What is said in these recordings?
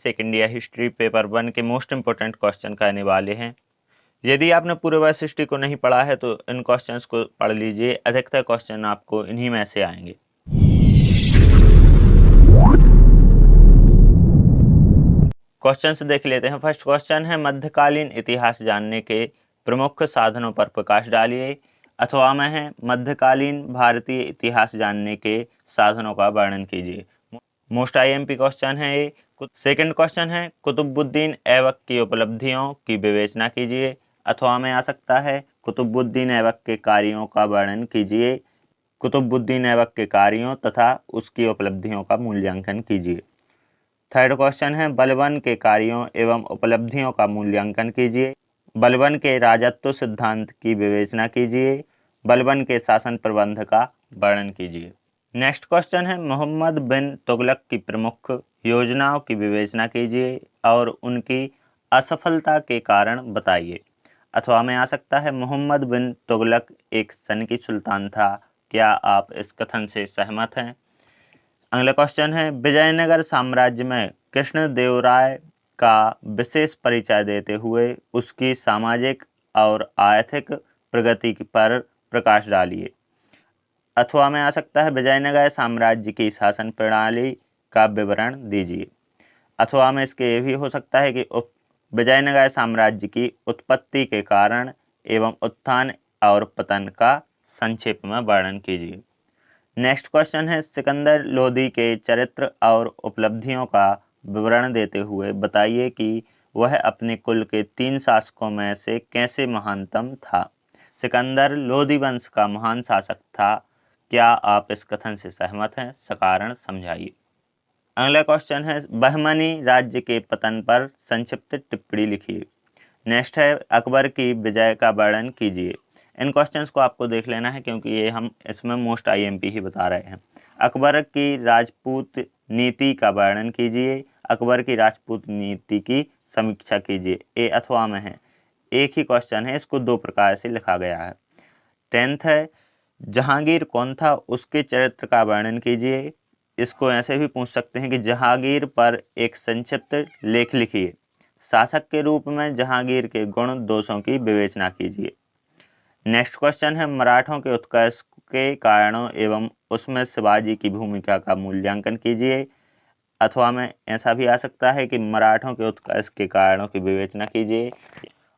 Second year history paper 1 के most important question करने वाले हैं। यदि आपने पूरे वर्ष हिस्ट्री को नहीं पढ़ा है तो इन क्वेश्चंस को पढ़ लीजिए, अधिकतर क्वेश्चन आपको इन्हीं में से आएंगे। क्वेश्चंस देख लेते हैं। फर्स्ट क्वेश्चन है, मध्यकालीन इतिहास जानने के प्रमुख साधनों पर प्रकाश डालिए। अथवा में है, मध्यकालीन भारतीय इतिहास जानने के साधनों का वर्णन कीजिए। मोस्ट आईएमपी क्वेश्चन है ये। सेकंड क्वेश्चन है, कुतुबुद्दीन ऐबक की उपलब्धियों की विवेचना कीजिए। अथवा में आ सकता है, कुतुबुद्दीन ऐबक के कार्यों का वर्णन कीजिए। कुतुबुद्दीन ऐबक के कार्यों तथा उसकी उपलब्धियों का मूल्यांकन कीजिए। थर्ड क्वेश्चन है, बलबन के कार्यों एवं उपलब्धियों का मूल्यांकन कीजिए। बलबन के राजत्व सिद्धांत की विवेचना कीजिए। बलबन के शासन प्रबंध का वर्णन कीजिए। नेक्स्ट क्वेश्चन है, मोहम्मद बिन तुगलक की प्रमुख योजनाओं की विवेचना कीजिए और उनकी असफलता के कारण बताइए। अथवा में आ सकता है, मोहम्मद बिन तुगलक एक सनकी सुल्तान था। क्या आप इस कथन से सहमत हैं? अगला क्वेश्चन है, विजयनगर साम्राज्य में कृष्णदेवराय का विशेष परिचय देते हुए उसकी सामाजिक और आर्थिक प्रगति पर प्रकाश डालिए। अथवा में आ सकता है, विजयनगर साम्राज्य की शासन प्रणाली का विवरण दीजिए। अथवा में इसके ये भी हो सकता है कि विजयनगर साम्राज्य की उत्पत्ति के कारण एवं उत्थान और पतन का संक्षेप में वर्णन कीजिए। नेक्स्ट क्वेश्चन है, सिकंदर लोदी के चरित्र और उपलब्धियों का विवरण देते हुए बताइए कि वह अपने कुल के 3 शासकों में से कैसे महानतम था। सिकंदर लोदी वंश का महान शासक था। क्या आप इस कथन से सहमत हैं? सकारण समझाइए। अगला क्वेश्चन है, बहमनी राज्य के पतन पर संक्षिप्त टिप्पणी लिखिए। नेक्स्ट है, अकबर की विजय का वर्णन कीजिए। इन क्वेश्चंस को आपको देख लेना है क्योंकि ये हम इसमें मोस्ट आईएमपी ही बता रहे हैं। अकबर की राजपूत नीति का वर्णन कीजिए। अकबर की राजपूत नीति की समीक्षा कीजिए। ए अथवा में है, एक ही क्वेश्चन है, इसको 2 प्रकार से लिखा गया है। 10th है, जहांगीर कौन था, उसके चरित्र का वर्णन कीजिए। इसको ऐसे भी पूछ सकते हैं कि जहांगीर पर एक संक्षिप्त लेख लिखिए। शासक के रूप में जहांगीर के गुण दोषों की विवेचना कीजिए। नेक्स्ट क्वेश्चन है, मराठों के उत्कर्ष के कारणों एवं उसमें शिवाजी की भूमिका का मूल्यांकन कीजिए। अथवा में ऐसा भी आ सकता है कि मराठों के उत्कर्ष के कारणों की विवेचना कीजिए।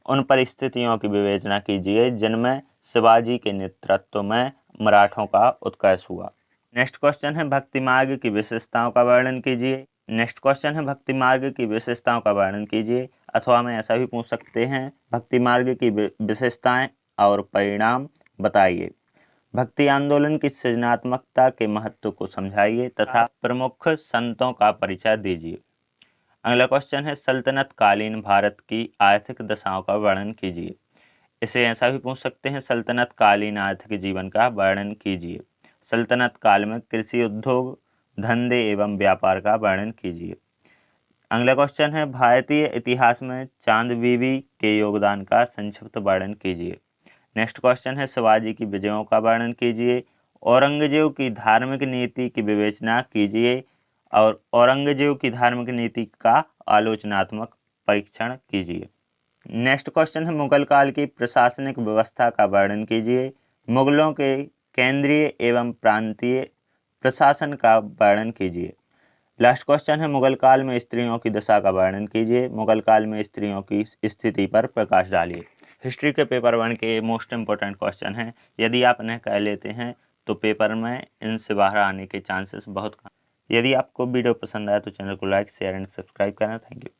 उन परिस्थितियों की विवेचना कीजिए जिनमें शिवाजी के नेतृत्व में मराठों का उत्कर्ष हुआ। नेक्स्ट क्वेश्चन है, भक्ति मार्ग की विशेषताओं का वर्णन कीजिए। नेक्स्ट क्वेश्चन है, भक्ति मार्ग की विशेषताओं का वर्णन कीजिए। अथवा में ऐसा भी पूछ सकते हैं, भक्ति मार्ग की विशेषताएं और परिणाम बताइए। भक्ति आंदोलन की सृजनात्मकता के महत्व को समझाइए तथा प्रमुख संतों का परिचय दीजिए। अगला क्वेश्चन है, सल्तनत कालीन भारत की आर्थिक दशाओं का वर्णन कीजिए। इसे ऐसा भी पूछ सकते हैं, सल्तनत कालीन आर्थिक जीवन का वर्णन कीजिए। सल्तनत काल में कृषि उद्योग, धंधे एवं व्यापार का वर्णन कीजिए। अगला क्वेश्चन है, भारतीय इतिहास में चांद बीबी के योगदान का संक्षिप्त वर्णन कीजिए। नेक्स्ट क्वेश्चन है, शिवाजी की विजयों का वर्णन कीजिए। औरंगजेब की धार्मिक नीति की विवेचना कीजिए और औरंगजेब की धार्मिक नीति का आलोचनात्मक परीक्षण कीजिए। नेक्स्ट क्वेश्चन है, मुगल काल की प्रशासनिक व्यवस्था का वर्णन कीजिए। मुगलों के केंद्रीय एवं प्रांतीय प्रशासन का वर्णन कीजिए। लास्ट क्वेश्चन है, मुगल काल में स्त्रियों की दशा का वर्णन कीजिए। मुगल काल में स्त्रियों की स्थिति पर प्रकाश डालिए। हिस्ट्री के पेपर 1 के मोस्ट इम्पोर्टेंट क्वेश्चन हैं। यदि आप इन्हें कह लेते हैं तो पेपर में इनसे बाहर आने के चांसेस बहुत कम। यदि आपको वीडियो पसंद आया तो चैनल को लाइक, शेयर एंड सब्सक्राइब करना। Thank you.